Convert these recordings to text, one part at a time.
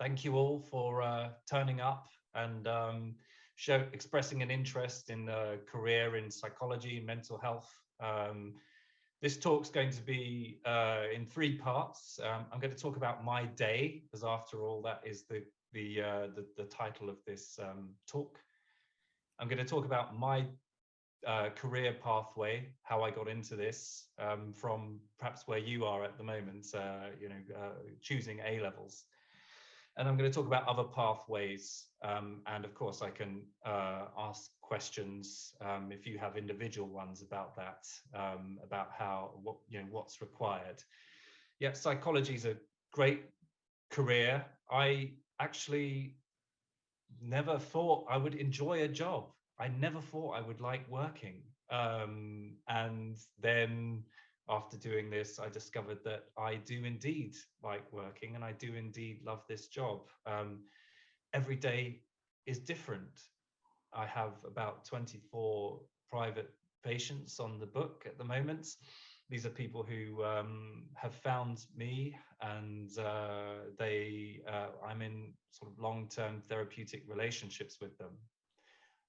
Thank you all for turning up and expressing an interest in a career in psychology, mental health. This talk's going to be in three parts. I'm going to talk about my day, because after all, that is the title of this talk. I'm going to talk about my career pathway, how I got into this, from perhaps where you are at the moment, choosing A levels. And I'm going to talk about other pathways, and of course I can ask questions if you have individual ones about that, about what's required. Yeah, psychology is a great career. I actually never thought I would enjoy a job. I never thought I would like working, and then after doing this, I discovered that I do indeed like working, and I do indeed love this job. Every day is different. I have about 24 private patients on the book at the moment. These are people who have found me, and I'm in sort of long-term therapeutic relationships with them.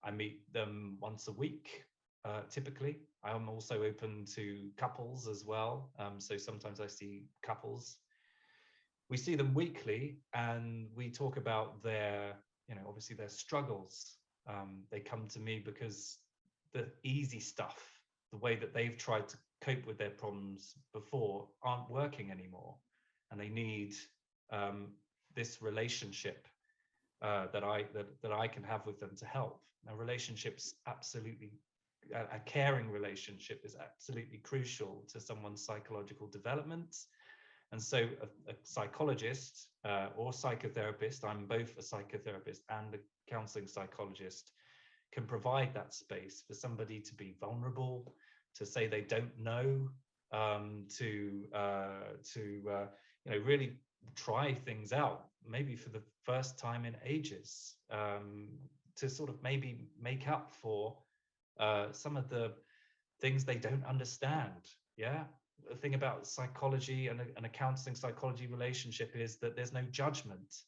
I meet them once a week, typically. I'm also open to couples as well. So sometimes I see couples. We see them weekly, and we talk about their, obviously their struggles. They come to me because the easy stuff, the way that they've tried to cope with their problems before, aren't working anymore. And they need this relationship that I can have with them to help. Now, relationships absolutely, a caring relationship is absolutely crucial to someone's psychological development. And so a psychologist or psychotherapist, I'm both a psychotherapist and a counselling psychologist, can provide that space for somebody to be vulnerable, to say they don't know, to really try things out, maybe for the first time in ages, to sort of maybe make up for some of the things they don't understand. Yeah. The thing about psychology and a counseling psychology relationship is that there's no judgment,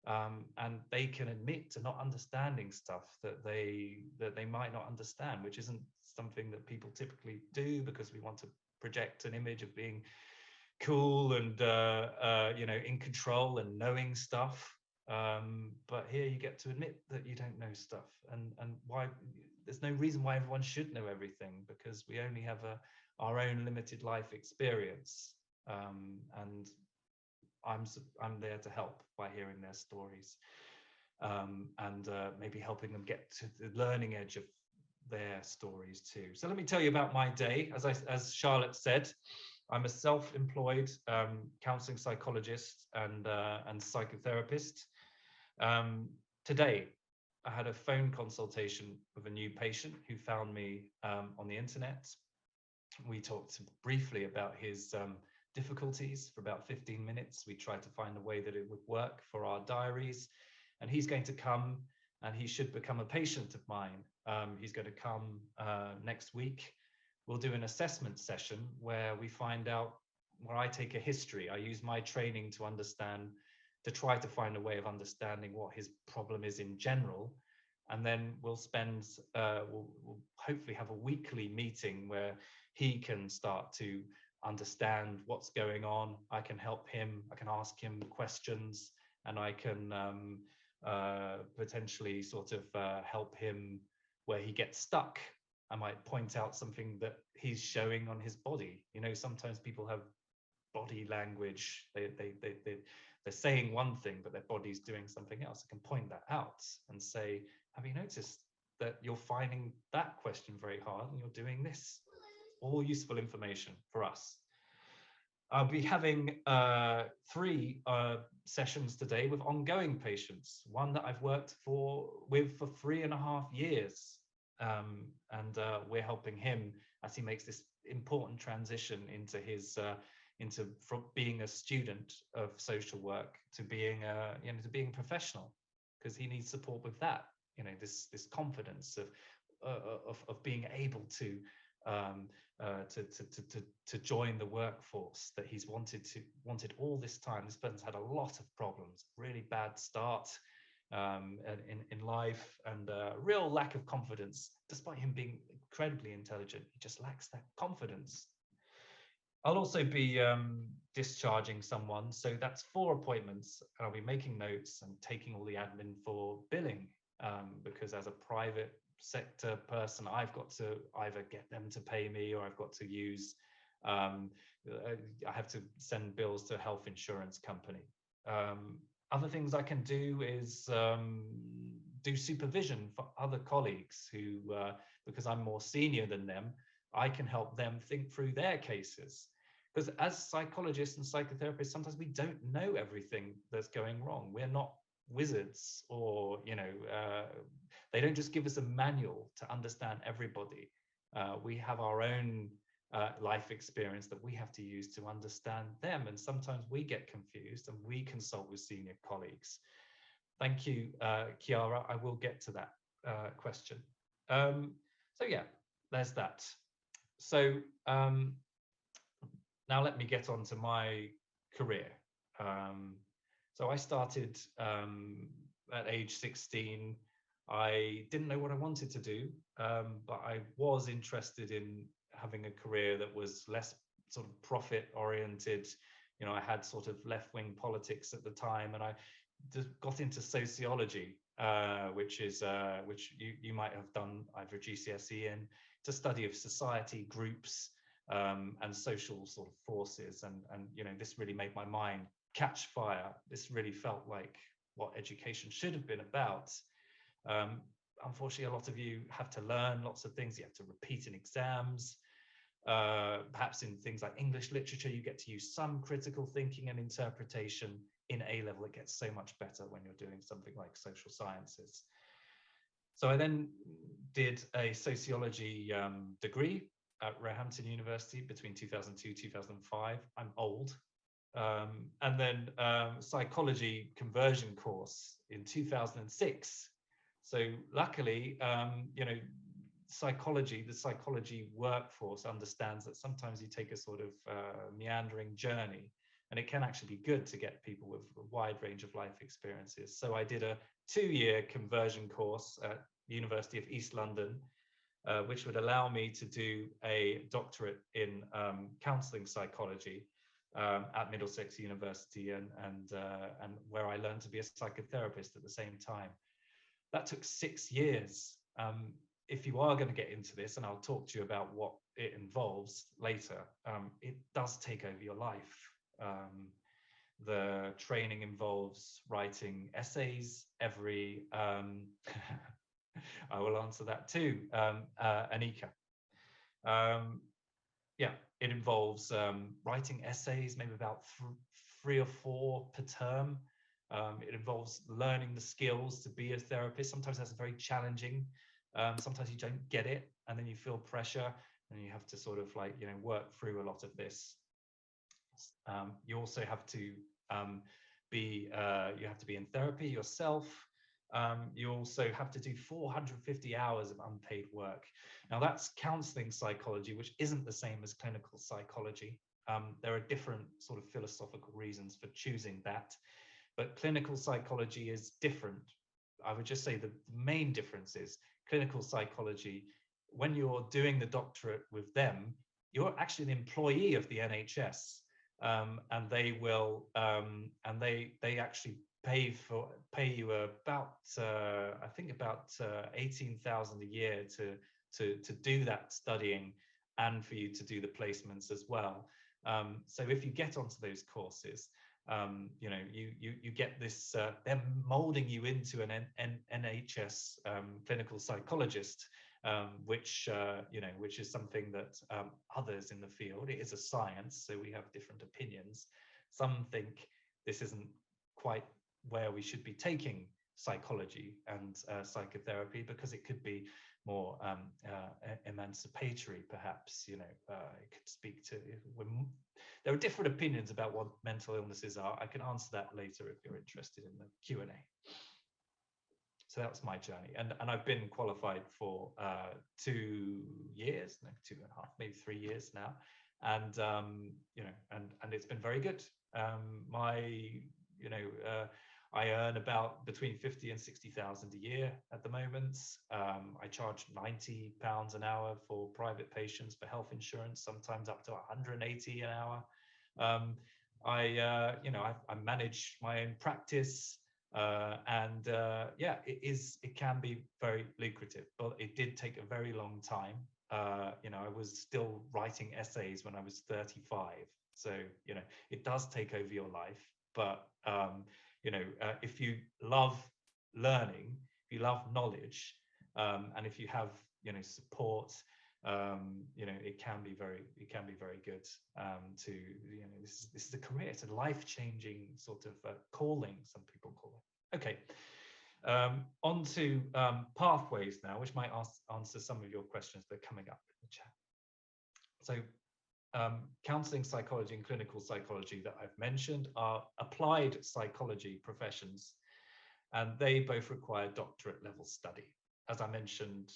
and they can admit to not understanding stuff that they might not understand, which isn't something that people typically do, because we want to project an image of being cool and in control and knowing stuff. But here you get to admit that you don't know stuff, and why there's no reason why everyone should know everything, because we only have our own limited life experience, and I'm there to help by hearing their stories, and maybe helping them get to the learning edge of their stories too. So let me tell you about my day. As Charlotte said, I'm a self-employed counselling psychologist and psychotherapist. Today, I had a phone consultation with a new patient who found me on the internet. We talked briefly about his difficulties for about 15 minutes. We tried to find a way that it would work for our diaries. And he's going to come, and he should become a patient of mine. He's going to come next week. We'll do an assessment session where we find out, where I take a history. I use my training to try to find a way of understanding what his problem is in general. And then we'll hopefully have a weekly meeting where he can start to understand what's going on. I can help him, I can ask him questions, and I can potentially sort of help him where he gets stuck. I might point out something that he's showing on his body. Sometimes people have body language. They're saying one thing, but their body's doing something else. I can point that out and say, have you noticed that you're finding that question very hard and you're doing this? All useful information for us. I'll be having 3 sessions today with ongoing patients. One that I've worked with for 3.5 years. And we're helping him as he makes this important transition from being a student of social work to being a professional, because he needs support with that. This confidence of being able to to join the workforce that he's wanted all this time. This person's had a lot of problems, really bad start in life, and real lack of confidence. Despite him being incredibly intelligent, he just lacks that confidence. I'll also be discharging someone, so that's 4 appointments, and I'll be making notes and taking all the admin for billing, because as a private sector person, I've got to either get them to pay me, or I've got to use, I have to send bills to a health insurance company. Other things I can do is do supervision for other colleagues who, because I'm more senior than them, I can help them think through their cases. Because as psychologists and psychotherapists, sometimes we don't know everything that's going wrong. We're not wizards, or, you know, they don't just give us a manual to understand everybody. We have our own life experience that we have to use to understand them. And sometimes we get confused and we consult with senior colleagues. Thank you, Chiara. I will get to that question. So yeah, there's that. So now let me get on to my career. So I started at age 16. I didn't know what I wanted to do, but I was interested in having a career that was less sort of profit oriented. You know, I had sort of left-wing politics at the time, and I just got into sociology, which you might have done either GCSE in, to study of society, groups, and social sort of forces. And you know, this really made my mind catch fire. This really felt like what education should have been about. Unfortunately, a lot of you have to learn lots of things. You have to repeat in exams. Perhaps in things like English literature, you get to use some critical thinking and interpretation. In A-level, it gets so much better when you're doing something like social sciences. So I then did a sociology degree at Roehampton University between 2002 2005. I'm old. And then psychology conversion course in 2006. So luckily, you know, the psychology workforce understands that sometimes you take a sort of meandering journey, and it can actually be good to get people with a wide range of life experiences. So I did a 2-year conversion course at University of East London, which would allow me to do a doctorate in counselling psychology at Middlesex University, and where I learned to be a psychotherapist at the same time. That took 6 years. If you are going to get into this, and I'll talk to you about what it involves later, it does take over your life. The training involves writing essays every, I will answer that too, Anika. Yeah, it involves writing essays, maybe about 3 or 4 per term. It involves learning the skills to be a therapist. Sometimes that's very challenging. Sometimes you don't get it, and then you feel pressure, and you have to sort of like, you know, work through a lot of this. You also have to be in therapy yourself. You also have to do 450 hours of unpaid work. Now that's counselling psychology, which isn't the same as clinical psychology. There are different sort of philosophical reasons for choosing that, but clinical psychology is different. I would just say the main difference is clinical psychology, when you're doing the doctorate with them, you're actually the employee of the NHS. And they will, and they actually pay you about I think about 18,000 a year to do that studying, and for you to do the placements as well. So if you get onto those courses, you know, you get this. They're molding you into an NHS clinical psychologist. Which you know, which is something that others in the field, it is a science, so we have different opinions. Some think this isn't quite where we should be taking psychology and psychotherapy, because it could be more emancipatory, perhaps. You know, it could speak to. There are different opinions about what mental illnesses are. I can answer that later if you're interested in the Q&A. So that was my journey, and I've been qualified for 2 years, no, 2.5, maybe 3 years now, and and it's been very good. My you know I earn about between 50 and 60,000 a year at the moment. I charge £90 an hour for private patients for health insurance, sometimes up to 180 an hour. I manage my own practice. It can be very lucrative, but it did take a very long time. I was still writing essays when I was 35, so it does take over your life. But if you love learning, if you love knowledge, and if you have support, it can be very good. This is a career. It's a life-changing sort of calling, some people call it. Okay. On to pathways now, which might answer some of your questions that are coming up in the chat. So counselling psychology and clinical psychology that I've mentioned are applied psychology professions, and they both require doctorate level study. As I mentioned,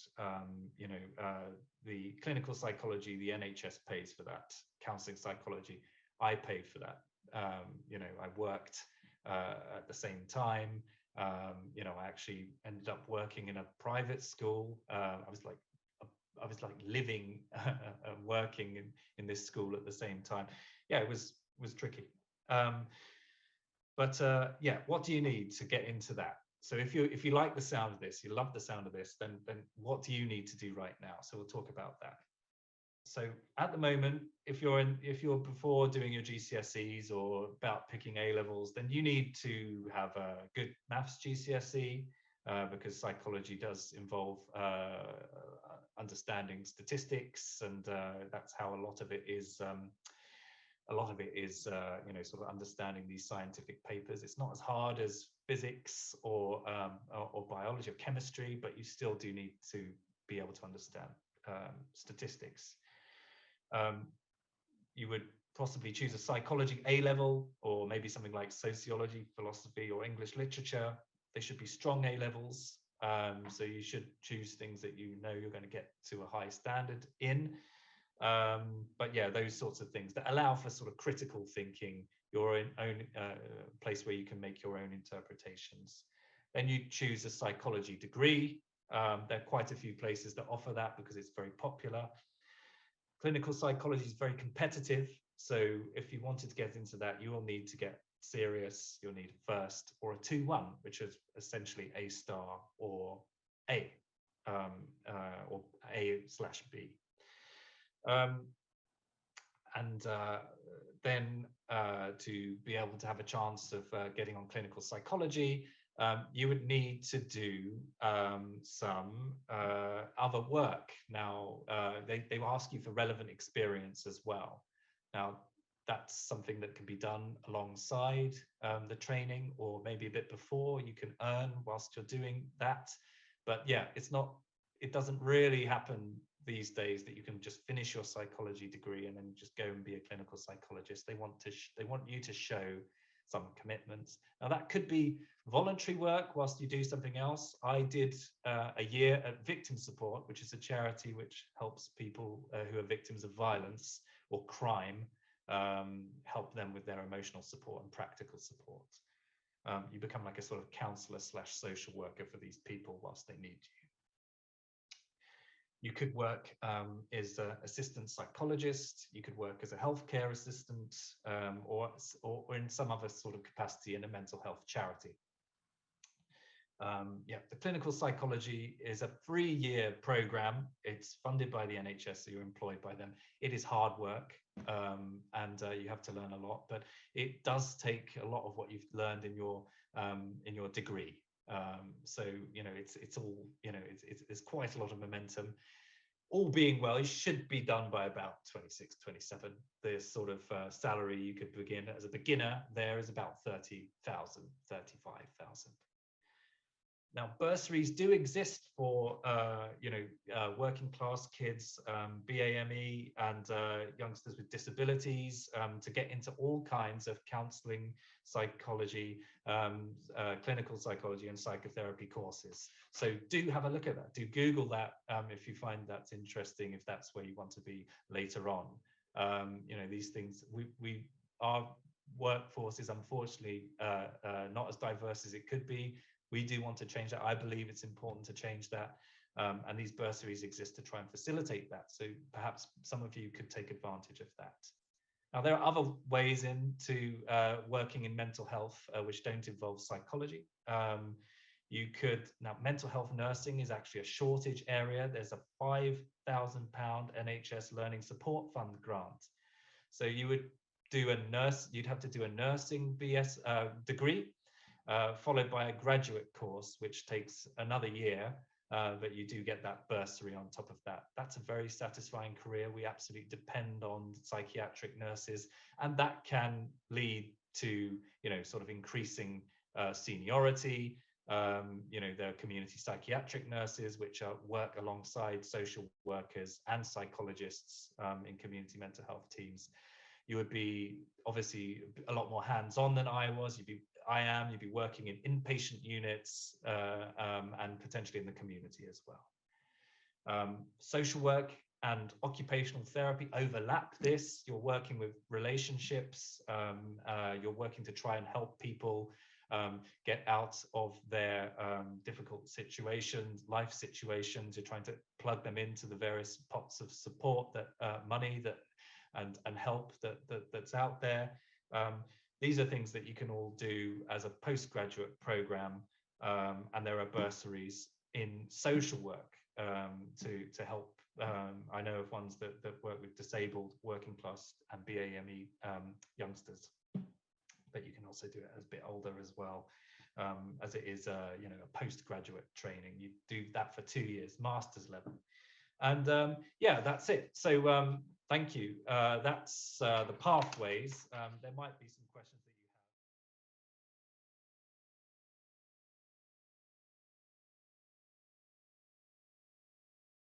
the clinical psychology, the NHS pays for that. Counselling psychology, I paid for that. I worked at the same time. I actually ended up working in a private school. I was like living and working in this school at the same time. Yeah, it was tricky. What do you need to get into that? So if you like the sound of this, you love the sound of this, then what do you need to do right now? So we'll talk about that. So at the moment, if you're before doing your GCSEs or about picking A levels, then you need to have a good maths GCSE, because psychology does involve understanding statistics, and that's how a lot of it is. Sort of understanding these scientific papers. It's not as hard as physics or biology or chemistry, but you still do need to be able to understand statistics. You would possibly choose a psychology A level, or maybe something like sociology, philosophy, or English literature. They should be strong A levels. So you should choose things that you're going to get to a high standard in. But yeah, those sorts of things that allow for sort of critical thinking, your own place where you can make your own interpretations. Then you choose a psychology degree. There are quite a few places that offer that because it's very popular. Clinical psychology is very competitive. So if you wanted to get into that, you will need to get serious. You'll need a first or a 2-1, which is essentially A star or A, or A/B. Then to be able to have a chance of getting on clinical psychology, you would need to do some other work. Now, they will ask you for relevant experience as well. Now, that's something that can be done alongside the training, or maybe a bit before. You can earn whilst you're doing that. But yeah, it doesn't really happen these days that you can just finish your psychology degree and then just go and be a clinical psychologist. They want you to show some commitments. Now that could be voluntary work whilst you do something else. I did a year at Victim Support, which is a charity which helps people who are victims of violence or crime, help them with their emotional support and practical support. You become like a sort of counsellor/social worker for these people whilst they need you. You could work as an assistant psychologist. You could work as a healthcare assistant, or in some other sort of capacity in a mental health charity. The clinical psychology is a 3-year program. It's funded by the NHS, so you're employed by them. It is hard work, and you have to learn a lot, but it does take a lot of what you've learned in your degree. So it's all it's quite a lot of momentum. All being well, you should be done by about 26, 27. The sort of salary you could begin as a beginner there is about 30,000, 35,000. Now, bursaries do exist for working class kids, BAME, and youngsters with disabilities to get into all kinds of counselling, psychology, clinical psychology, and psychotherapy courses. So do have a look at that. Do Google that if you find that's interesting, if that's where you want to be later on. These things, our workforce is unfortunately not as diverse as it could be. We do want to change that. I believe it's important to change that. And these bursaries exist to try and facilitate that. So perhaps some of you could take advantage of that. Now, there are other ways into working in mental health which don't involve psychology. Now, mental health nursing is actually a shortage area. There's a £5,000 NHS Learning Support Fund grant. So you would do you'd have to do a nursing BS degree, followed by a graduate course, which takes another year, but you do get that bursary on top of that. That's a very satisfying career. We absolutely depend on psychiatric nurses, and that can lead to, sort of increasing seniority. There are community psychiatric nurses, which work alongside social workers and psychologists in community mental health teams. You would be obviously a lot more hands-on than I was. You'd be working in inpatient units and potentially in the community as well. Social work and occupational therapy overlap this. You're working with relationships. You're working to try and help people get out of their difficult situations, life situations. You're trying to plug them into the various pots of support, money and help that's out there. These are things that you can all do as a postgraduate program, and there are bursaries in social work to help. I know of ones that work with disabled, working class, and BAME youngsters, but you can also do it as a bit older as well, as it is a postgraduate training. You do that for 2 years, master's level, and that's it. So thank you. That's the pathways. There might be some questions.